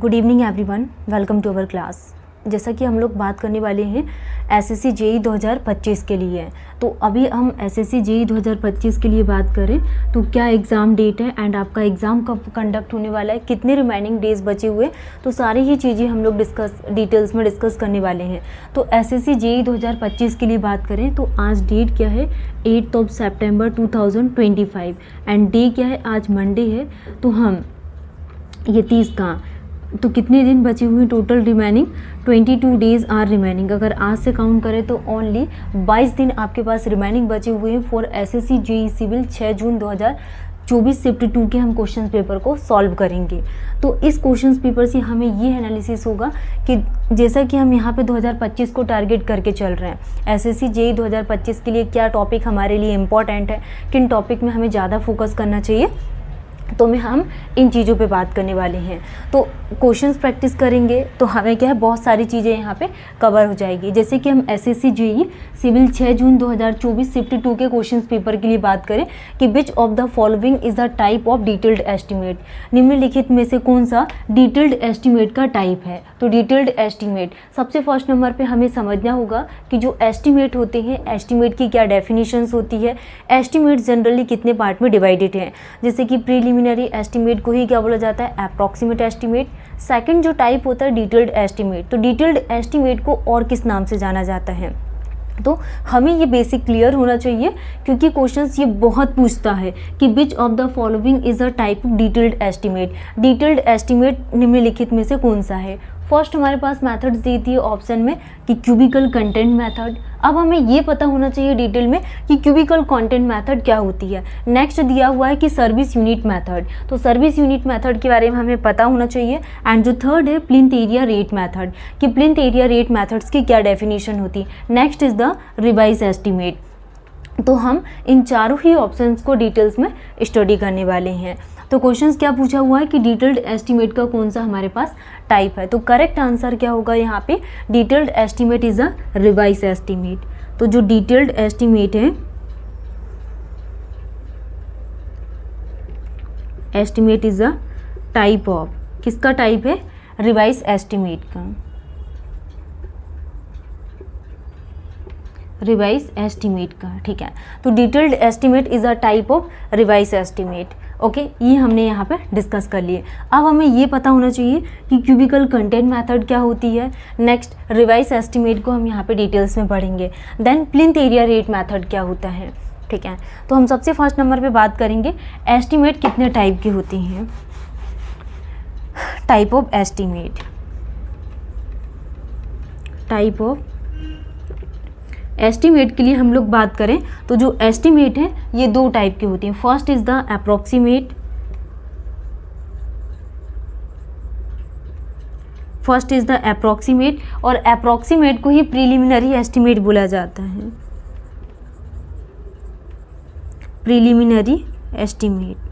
Good evening everyone, welcome to our class. जैसा कि हम लोग बात करने वाले हैं एसएससी जेईई 2025 के लिए। तो अभी हम एसएससी जेईई 2025 के लिए बात करें तो क्या एग्ज़ाम डेट है एंड आपका एग्ज़ाम कब कंडक्ट होने वाला है, कितने रिमेनिंग डेज बचे हुए, तो सारी ही चीज़ें हम लोग डिटेल्स में डिस्कस करने वाले हैं। तो एसएससी जेईई 2025 के लिए बात करें तो आज डेट क्या है, 8 सितंबर 2025 एंड डे क्या है, आज मंडे है। तो हम ये 30 का तो कितने दिन बचे हुए हैं total remaining, 22 days are remaining. अगर आज से काउंट करें तो ओनली 22 दिन आपके पास रिमेनिंग बचे हुए हैं for SSC JEE civil 6 June 2024 shift 2 के हम क्वेश्चन पेपर को सॉल्व करेंगे। तो इस क्वेश्चन पेपर से हमें ये एनालिसिस होगा कि जैसा कि हम यहाँ पे 2025 को टारगेट करके चल रहे हैं, एसएससी जेईई 2025 के लिए क्या टॉपिक हमारे लिए इम्पॉर्टेंट है, किन टॉपिक में हमें ज़्यादा फोकस करना चाहिए, तो हम इन चीज़ों पे बात करने वाले हैं। तो क्वेश्चंस प्रैक्टिस करेंगे तो हमें क्या है, बहुत सारी चीज़ें यहाँ पे कवर हो जाएगी। जैसे कि हम SSC JEE civil 6 June 2024 shift 2 के क्वेश्चंस पेपर के लिए बात करें कि विच of the following is the type of detailed estimate, निम्नलिखित में से कौन सा डिटेल्ड एस्टिमेट का टाइप है। तो डिटेल्ड एस्टिमेट सबसे फर्स्ट नंबर पर हमें समझना होगा कि जो एस्टिमेट होते हैं, एस्टिमेट की क्या डेफिनेशंस होती है, एस्टिमेट जनरली कितने पार्ट में डिवाइडेड हैं। जैसे कि प्रीलिमिनरी एस्टिमेट को ही क्या बोला जाता है, अप्रॉक्सीमेट एस्टिमेट। सेकंड जो टाइप होता है डिटेल्ड एस्टिमेट, तो डिटेल्ड एस्टिमेट को और किस नाम से जाना जाता है। तो हमें ये बेसिक क्लियर होना चाहिए क्योंकि क्वेश्चंस ये बहुत पूछता है कि विच of the following is a type of detailed estimate, detailed estimate निम्नलिखित में से कौन सा है। फर्स्ट हमारे पास मेथड्स दी थी ऑप्शन में कि क्यूबिकल कंटेंट मेथड। अब हमें ये पता होना चाहिए डिटेल में कि क्यूबिकल कंटेंट मेथड क्या होती है। नेक्स्ट दिया हुआ है कि सर्विस यूनिट मेथड, तो सर्विस यूनिट मेथड के बारे में हमें पता होना चाहिए। एंड जो थर्ड है प्लिंथ एरिया रेट मेथड, कि प्लिंथ एरिया रेट मेथड्स की क्या डेफिनेशन होती है। Next is the revise estimate. तो हम इन चारों ही ऑप्शंस को डिटेल्स में स्टडी करने वाले हैं। तो क्वेश्चंस क्या पूछा हुआ है कि डिटेल्ड एस्टिमेट का कौन सा हमारे पास टाइप है। तो करेक्ट आंसर क्या होगा यहाँ पे, detailed estimate is a revise estimate. तो जो डिटेल्ड एस्टिमेट है, estimate is a type of, किसका टाइप है, रिवाइज एस्टिमेट का, रिवाइज एस्टिमेट का। ठीक है, तो detailed estimate is a type of revise estimate. Okay, ये हमने यहाँ पे डिस्कस कर लिए। अब हमें ये पता होना चाहिए कि क्यूबिकल कंटेंट मेथड क्या होती है। नेक्स्ट रिवाइज एस्टिमेट को हम यहाँ पे डिटेल्स में पढ़ेंगे। Then plinth area rate method क्या होता है। ठीक है, तो हम सबसे फर्स्ट नंबर पे बात करेंगे एस्टिमेट कितने टाइप की होती हैं। Type of estimate, type of estimate के लिए हम लोग बात करें तो जो एस्टिमेट है ये दो टाइप की होती हैं। First is the approximate, first is the approximate, और अप्रॉक्सीमेट को ही प्रीलिमिनरी एस्टिमेट बोला जाता है, प्रीलिमिनरी एस्टिमेट।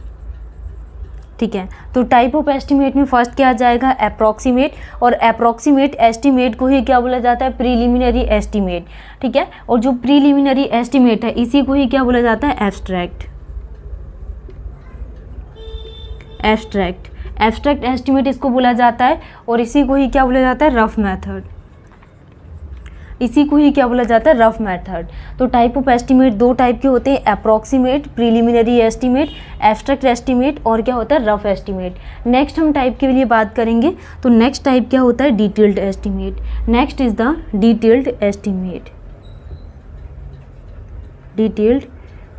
ठीक है, तो टाइप ऑफ एस्टिमेट में फर्स्ट क्या आ जाएगा, अप्रॉक्सीमेट, और अप्रॉक्सीमेट एस्टिमेट को ही क्या बोला जाता है, प्रीलिमिनरी एस्टिमेट। ठीक है, और जो प्रीलिमिनरी एस्टिमेट है इसी को ही क्या बोला जाता है, एब्स्ट्रैक्ट, एब्स्ट्रैक्ट, एब्स्ट्रैक्ट एस्टिमेट इसको बोला जाता है, और इसी को ही क्या बोला जाता है, रफ मेथड, इसी को ही क्या बोला जाता है, रफ मेथड। तो टाइप ऑफ एस्टिमेट दो टाइप के होते हैं, approximate, preliminary estimate, abstract estimate, और क्या होता है, रफ एस्टिमेट। नेक्स्ट हम टाइप के लिए बात करेंगे तो नेक्स्ट टाइप क्या होता है, detailed estimate. Next is the detailed estimate, detailed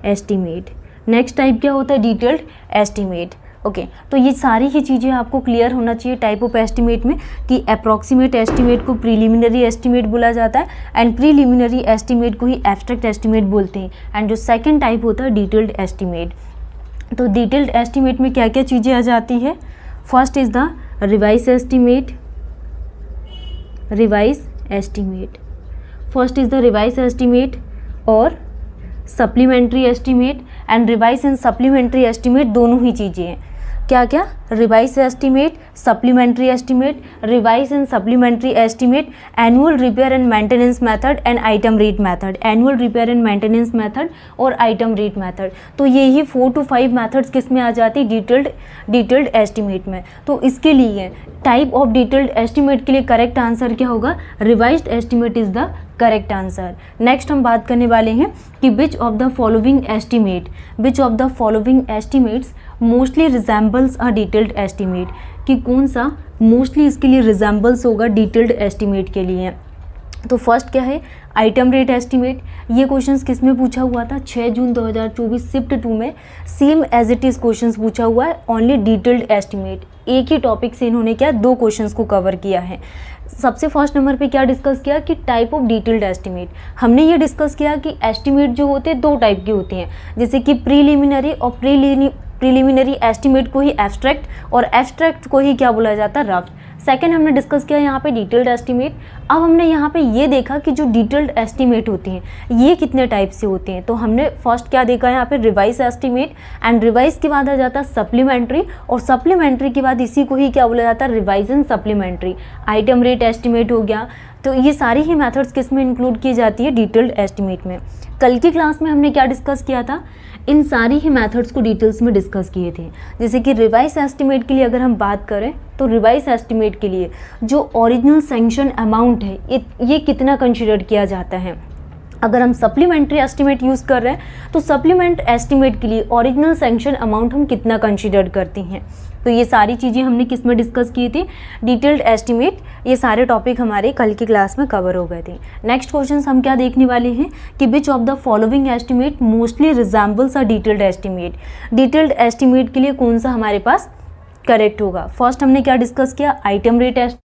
estimate. Next type क्या होता है, डिटेल्ड एस्टिमेट। ओके, तो ये सारी ही चीज़ें आपको क्लियर होना चाहिए टाइप ऑफ एस्टिमेट में कि अप्रॉक्सीमेट एस्टिमेट को प्रीलिमिनरी एस्टिमेट बोला जाता है एंड प्रीलिमिनरी एस्टिमेट को ही एब्स्ट्रैक्ट एस्टिमेट बोलते हैं। एंड जो सेकंड टाइप होता है डिटेल्ड एस्टिमेट। तो डिटेल्ड एस्टिमेट में क्या क्या चीज़ें आ जाती है, first is the revise estimate, revise estimate, first is the revise estimate और supplementary estimate. And revise and supplementary estimate दोनों ही चीज़ें हैं, क्या क्या, revise estimate, supplementary estimate, revise and supplementary estimate, annual repair and maintenance method and item rate method, annual repair and maintenance method और item rate method. तो ये ही 4 to 5 methods किस में आ जाती है, डिटेल्ड एस्टिमेट में। तो इसके लिए टाइप ऑफ डिटेल्ड एस्टिमेट के लिए करेक्ट आंसर क्या होगा, revised estimate is the correct answer. Next हम बात करने वाले हैं कि विच of the following estimates mostly resembles a detailed estimate, कि कौन सा मोस्टली इसके लिए रिजेंबल्स होगा डिटेल्ड एस्टिमेट के लिए। तो फर्स्ट क्या है, आइटम रेट एस्टिमेट। ये क्वेश्चंस किस में पूछा हुआ था, 6 जून 2024 शिफ्ट 2 में same as it is questions पूछा हुआ है, ओनली डिटेल्ड एस्टिमेट। एक ही टॉपिक से इन्होंने क्या 2 क्वेश्चंस को कवर किया है। सबसे फर्स्ट नंबर पे क्या डिस्कस किया कि टाइप ऑफ डिटेल्ड एस्टिमेट। हमने ये डिस्कस किया कि एस्टिमेट जो होते हैं 2 टाइप के होते हैं, जैसे कि प्रीलिमिनरी और प्रीलिमिनरी एस्टिमेट को ही एब्स्ट्रैक्ट और एब्स्ट्रैक्ट को ही क्या बोला जाता है, रफ। सेकंड हमने डिस्कस किया यहाँ पे डिटेल्ड एस्टिमेट। अब हमने यहाँ पे ये देखा कि जो डिटेल्ड एस्टिमेट होती हैं ये कितने टाइप से होते हैं। तो हमने फर्स्ट क्या देखा यहाँ पे, रिवाइज एस्टिमेट, एंड रिवाइज के बाद आ जाता है सप्लीमेंट्री, और सप्लीमेंट्री के बाद इसी को ही क्या बोला जाता है, revise and supplementary. Item rate estimate हो गया। तो ये सारी ही मेथड्स किस में इंक्लूड की जाती है, डिटेल्ड एस्टिमेट में। कल की क्लास में हमने क्या डिस्कस किया था, इन सारी ही मेथड्स को डिटेल्स में डिस्कस किए थे। जैसे कि रिवाइज एस्टिमेट के लिए अगर हम बात करें तो रिवाइज एस्टिमेट के लिए जो ओरिजिनल सैंक्शन अमाउंट है ये कितना कंसीडर किया जाता है। अगर हम सप्लीमेंट्री एस्टिमेट यूज़ कर रहे हैं तो सप्लीमेंट एस्टिमेट के लिए ओरिजिनल सैंक्शन अमाउंट हम कितना कंसीडर करते हैं। तो ये सारी चीज़ें हमने किस में डिस्कस की थी, डिटेल्ड एस्टिमेट। ये सारे टॉपिक हमारे कल की क्लास में कवर हो गए थे। नेक्स्ट क्वेश्चन हम क्या देखने वाले हैं कि विच of the following estimate mostly resembles a detailed estimate. Detailed estimate के लिए कौन सा हमारे पास करेक्ट होगा। फर्स्ट हमने क्या डिस्कस किया, item rate estimate.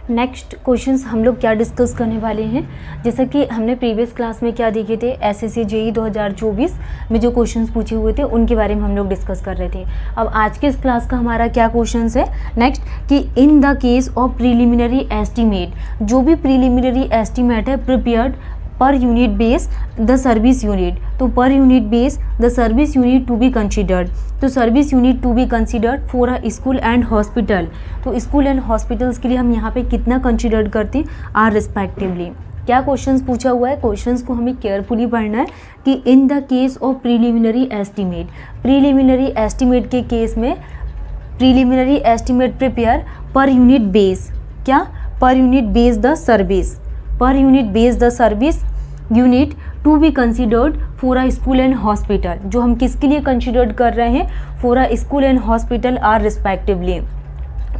Next questions हम लोग क्या डिस्कस करने वाले हैं, जैसा कि हमने प्रीवियस क्लास में क्या देखे थे, एसएससी जेईई 2024 में जो क्वेश्चंस पूछे हुए थे उनके बारे में हम लोग डिस्कस कर रहे थे। अब आज के इस क्लास का हमारा क्या क्वेश्चंस है, नेक्स्ट कि in the case of preliminary estimate, जो भी प्रीलिमिनरी एस्टिमेट है prepared per unit base the service unit, तो per unit base the service unit to be considered, तो service unit to be considered for a school and hospital. तो school and hospitals के लिए हम यहाँ पे कितना कंसिडर करते हैं, आर रिस्पेक्टिवली। क्या क्वेश्चंस पूछा हुआ है, क्वेश्चंस को हमें केयरफुली पढ़ना है कि in the case of preliminary estimate, preliminary estimate के केस में preliminary estimate prepare per unit base, क्या per unit base the service, per unit base the service unit to be considered for a school and hospital, जो हम किसके लिए considered कर रहे हैं, for a school and hospital are respectively.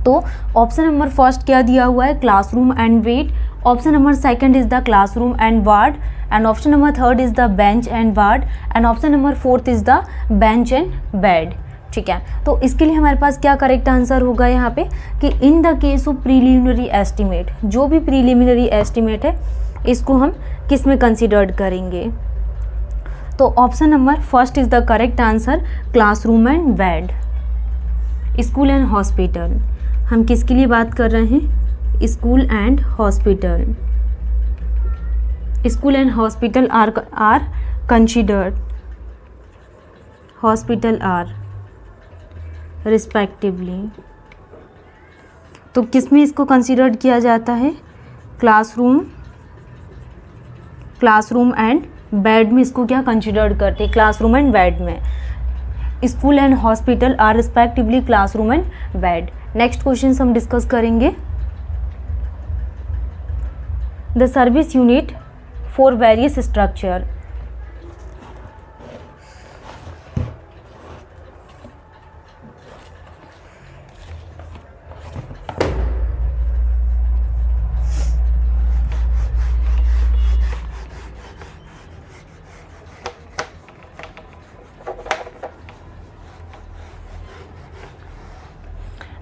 तो option number first क्या दिया हुआ है, classroom and weight, option number second is the classroom and ward, and option number third is the bench and ward, and option number fourth is the bench and bed. ठीक है, तो इसके लिए हमारे पास क्या करेक्ट आंसर होगा यहाँ पे कि in the case of preliminary estimate, जो भी प्रीलिमिनरी एस्टिमेट है इसको हम किस में कंसिडर्ड करेंगे। तो option number first is the correct answer, classroom and bed. School and hospital, हम किसके लिए बात कर रहे हैं, school and hospital, school and hospital are considered, hospital are respectively. तो किस में इसको कंसिडर्ड किया जाता है, क्लासरूम एंड बेड में इसको क्या कंसिडर्ड करते हैं, क्लासरूम एंड बेड में। School and hospital are respectively classroom and bed. Next question हम डिस्कस करेंगे, the service unit for various structure,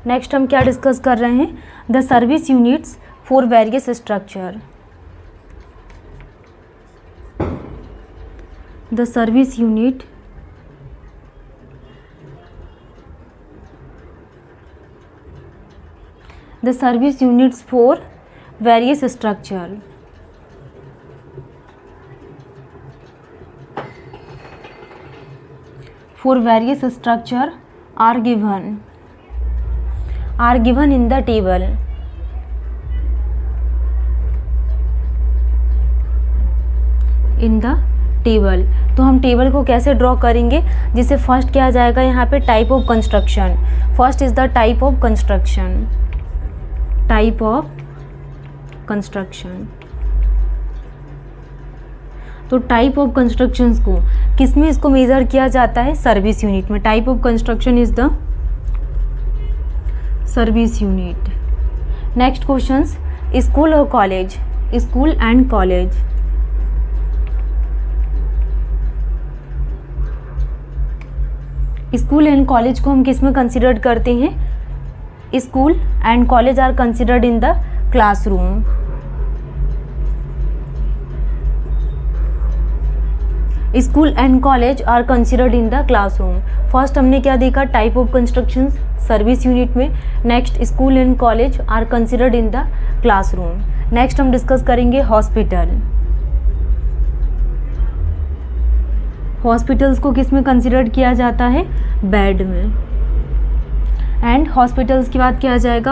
next हम क्या डिस्कस कर रहे हैं, the service units for various structure, the service unit the service units for various structure. 4 various structure are given in the table. तो हम table को कैसे draw करेंगे, जिसे फर्स्ट क्या आ जाएगा यहाँ पे type of construction. First is the type of construction. तो टाइप ऑफ कंस्ट्रक्शंस को किस में इसको मेज़र किया जाता है, सर्विस यूनिट में. Type of construction is the service unit. Next questions, school और college. School and college. School and college को हम किस में कंसिडर करते हैं, school and college are considered in the classroom. School and college are considered in the classroom. First हमने क्या देखा, type of constructions service unit में. Next school and college are considered in the classroom. Next हम discuss करेंगे hospital. Hospitals को किस में consider किया जाता है, बेड में. एंड हॉस्पिटल्स के बाद क्या आ जाएगा,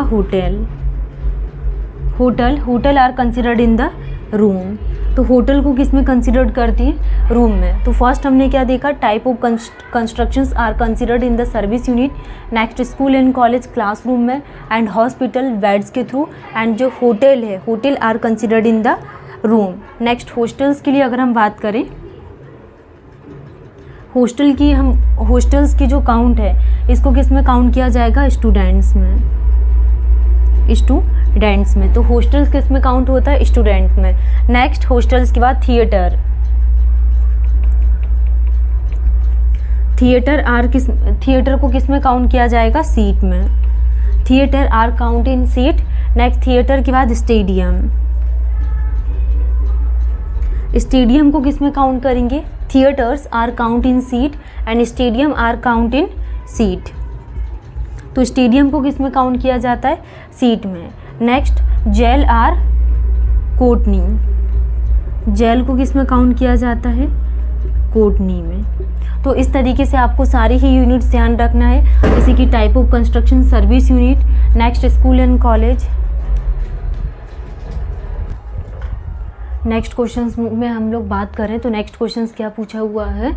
hotel are considered in the room. तो होटल को किस में कंसिडर करती है, रूम में. तो फर्स्ट हमने क्या देखा, type of constructions are considered in the service unit. Next school and college classroom में, एंड हॉस्पिटल बेड्स के थ्रू, एंड जो होटल है, hotel are considered in the room. Next hostels के लिए अगर हम बात करें, हॉस्टल्स की जो काउंट है, इसको किस में काउंट किया जाएगा, स्टूडेंट्स में. तो हॉस्टल्स किस में काउंट होता है, स्टूडेंट में. नेक्स्ट हॉस्टल्स के बाद थिएटर को किस में काउंट किया जाएगा, सीट में. Theatre are count in seat. Next theatre के बाद स्टेडियम को किस में काउंट करेंगे, theatres are count in seat and stadium are count in seat. तो स्टेडियम को किस में काउंट किया जाता है, सीट में. नेक्स्ट जेल आर कोटनी. जेल को किस में काउंट किया जाता है, कोटनी में. तो इस तरीके से आपको सारे ही यूनिट्स ध्यान रखना है, जैसे कि type of construction, service unit. Next school and college. Next questions में हम लोग बात करें तो नेक्स्ट क्वेश्चंस क्या पूछा हुआ है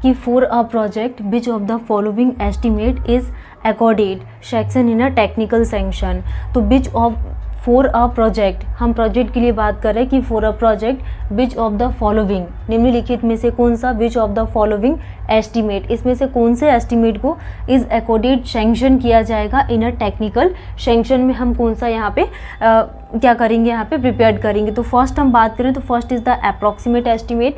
कि for a project which of the following estimate is accorded section in a technical section. तो which of for a project, हम प्रोजेक्ट के लिए बात कर रहे हैं कि for a project which of the following, निम्नलिखित में से कौन सा, which of the following estimate, इसमें से कौन से एस्टिमेट को इज अकॉर्डेड सैंक्शन किया जाएगा इन अ टेक्निकल सेक्शन में. हम कौन सा यहाँ पे क्या करेंगे, यहाँ पे प्रिपेयर करेंगे. तो फर्स्ट हम बात करें तो first is the approximate estimate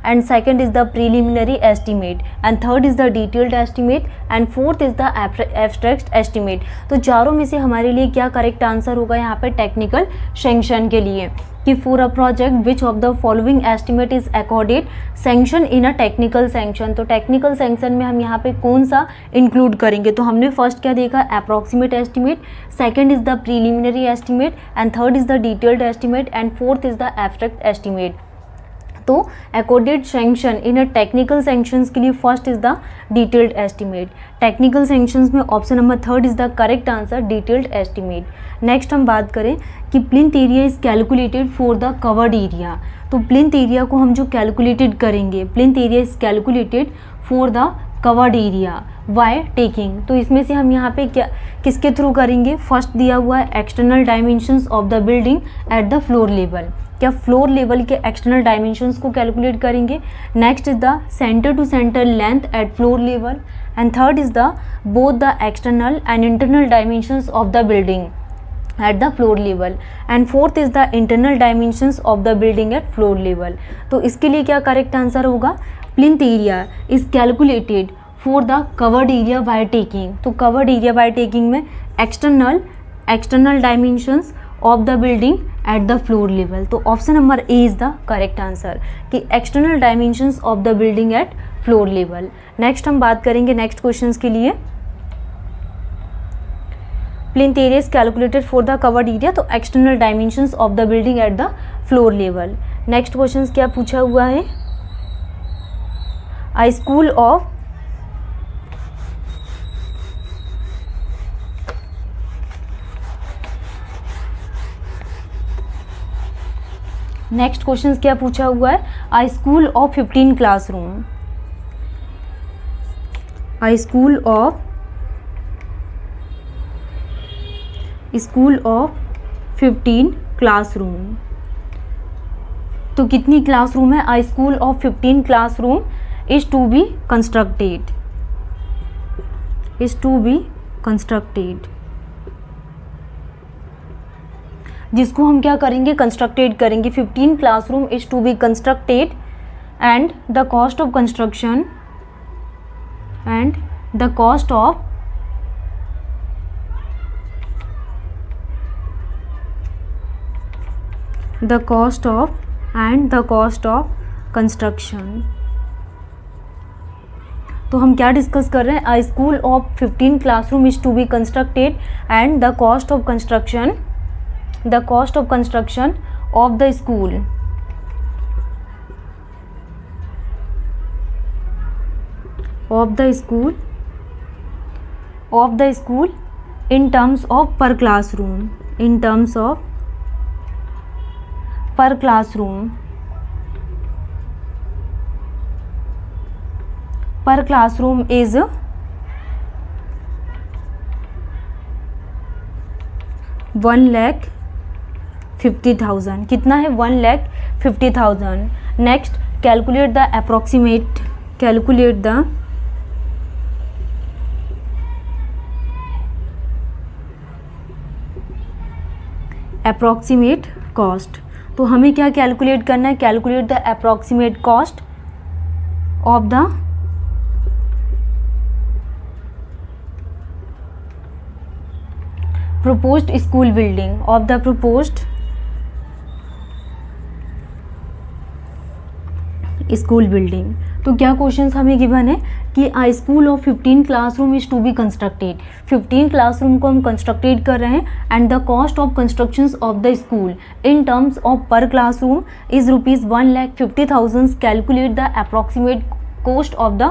and second is the preliminary estimate and third is the detailed estimate and fourth is the abstract estimate. तो चारों में से हमारे लिए क्या करेक्ट आंसर होगा यहाँ पे टेक्निकल सेक्शन के लिए, कि for a project which of the following estimate is accorded sanction in a technical section. तो टेक्निकल सेक्शन में हम यहाँ पे कौन सा इंक्लूड करेंगे. तो हमने फर्स्ट क्या देखा, approximate estimate, second is the preliminary estimate and third is the detailed estimate and fourth is the abstract estimate. तो accorded sanction in a technical sections के लिए first is the detailed estimate. Technical sections में option number third is the correct answer, detailed estimate. Next हम बात करें कि plinth area is calculated for the covered area. तो plinth area को हम जो कैलकुलेटेड करेंगे, plinth area is calculated for the covered area by taking. तो इसमें से हम यहाँ पे क्या किसके थ्रू करेंगे, फर्स्ट दिया हुआ है external dimensions of the building at the floor level. क्या फ्लोर लेवल के एक्सटर्नल डायमेंशंस को कैलकुलेट करेंगे. Next is the centre to centre length at floor level and third is the both the external and internal dimensions of the building at the floor level and fourth is the internal dimensions of the building at floor level. तो इसके लिए क्या correct answer होगा, plinth area is calculated for the covered area by taking. तो covered area by taking में external dimensions of the building at the floor level. तो option number A is the correct answer कि external dimensions of the building at floor level. Next हम बात करेंगे next questions के लिए. Plinth area is calculated for the covered area, तो external dimensions of the building at the floor level. Next question क्या पूछा हुआ है, a school of next question क्या पूछा हुआ है, a school of 15 classroom, a school of 15 classroom। तो कितनी क्लासरूम है, a school of 15 classroom is to be constructed, जिसको हम क्या करेंगे, कंस्ट्रक्टेड करेंगे। 15 classroom is to be constructed and the cost of construction and the cost of construction. तो हम क्या डिस्कस कर रहे हैं, a school of 15 classroom is to be constructed and the cost of construction of the school in terms of per classroom, per classroom is 1,50,000। कितना है, 1,50,000। Next calculate the approximate cost. तो हमें क्या कैलकुलेट करना है, calculate the approximate cost of the proposed school building, school building. तो क्या questions हमें गिवन है कि a school of 15 classroom is to be constructed, 15 classroom को हम कंस्ट्रक्टेड कर रहे हैं and the cost of constructions of the school in terms of per classroom is ₹1,50,000। Calculate the approximate cost of the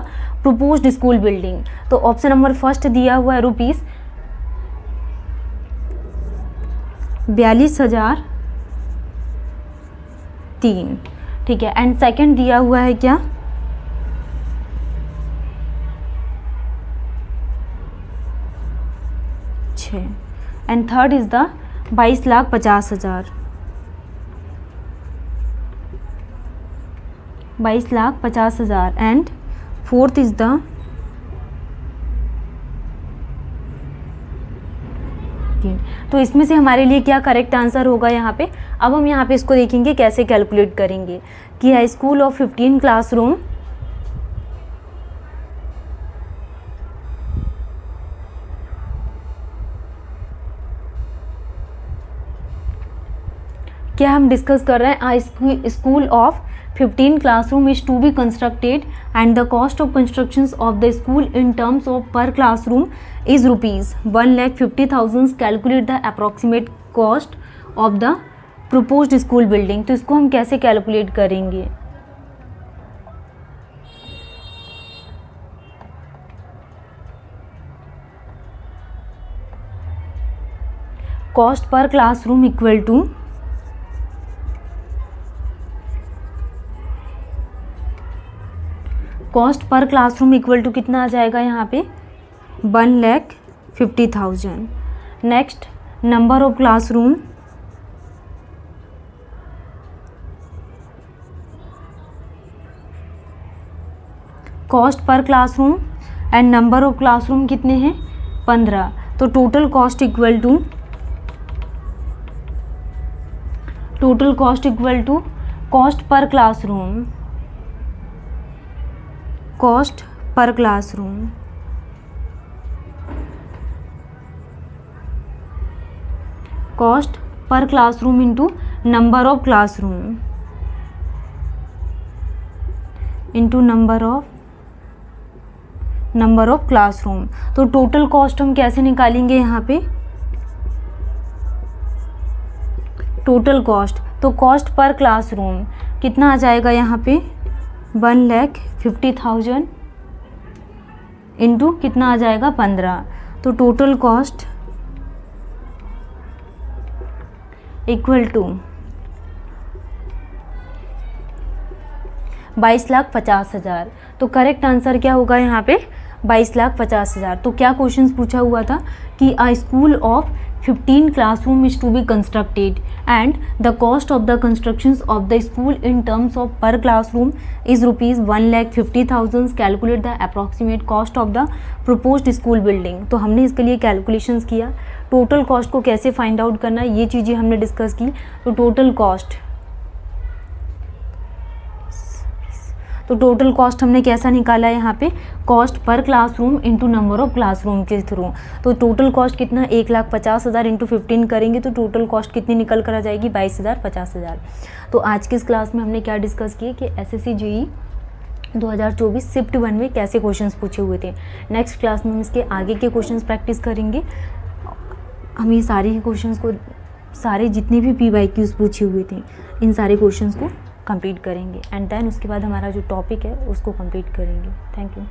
proposed school building. तो option number first दिया हुआ है ₹42,003, ठीक है। एंड सेकंड दिया हुआ है क्या, and third is the 22,50,000, 22,50,000 and fourth is the तो इसमें से हमारे लिए क्या करेक्ट आंसर होगा यहाँ पे। अब हम यहाँ पे इसको देखेंगे कैसे कैलकुलेट करेंगे कि हाई स्कूल ऑफ 15 क्लासरूम क्या हम डिस्कस कर रहे हैं, आ school of 15 classroom is to be constructed and the cost of constructions of the school in terms of per classroom is ₹1,50,000। Calculate the approximate cost of the proposed school building। तो इसको हम कैसे calculate करेंगे, cost per classroom equal to कितना आ जाएगा यहाँ पे, 1,50,000। Next number of classroom, cost per classroom and number of classroom कितने हैं, 15। तो total cost equal to cost per classroom, cost per classroom into number of classroom number of classroom. तो total cost हम कैसे निकालेंगे यहाँ पे, टोटल कॉस्ट, तो कॉस्ट पर क्लासरूम कितना आ जाएगा यहाँ पे, 1,50,000 इंटू कितना आ जाएगा 15, तो टोटल कॉस्ट इक्वल टू 22,50,000। तो करेक्ट आंसर क्या होगा यहाँ पे 22,50,000। तो क्या क्वेश्चंस पूछा हुआ था कि अ school of 15 classroom is to be constructed and the cost of the constructions of the school in terms of per classroom is rupees 1,50,000. Calculate the approximate cost of the proposed school building. तो हमने इसके लिए calculations किया, total cost को कैसे find out करना है ये चीज़ें हमने डिस्कस की। तो टोटल कॉस्ट हमने कैसा निकाला है यहाँ पे, cost per classroom into number of classroom के थ्रू। तो टोटल कॉस्ट कितना 1,50,000 इंटू 15 करेंगे तो टोटल कॉस्ट कितनी निकल कर आ जाएगी 22,000-50,000। तो आज की इस क्लास में हमने क्या डिस्कस किए कि SSC JEE 2024 शिफ्ट 1 में कैसे क्वेश्चंस पूछे हुए थे। नेक्स्ट क्लास में हम इसके आगे के क्वेश्चंस प्रैक्टिस करेंगे। हम ये सारे ही क्वेश्चंस को, सारे जितने भी PYQs पूछे हुए थे इन सारे क्वेश्चंस को कंप्लीट करेंगे एंड देन उसके बाद हमारा जो टॉपिक है उसको कंप्लीट करेंगे। Thank you.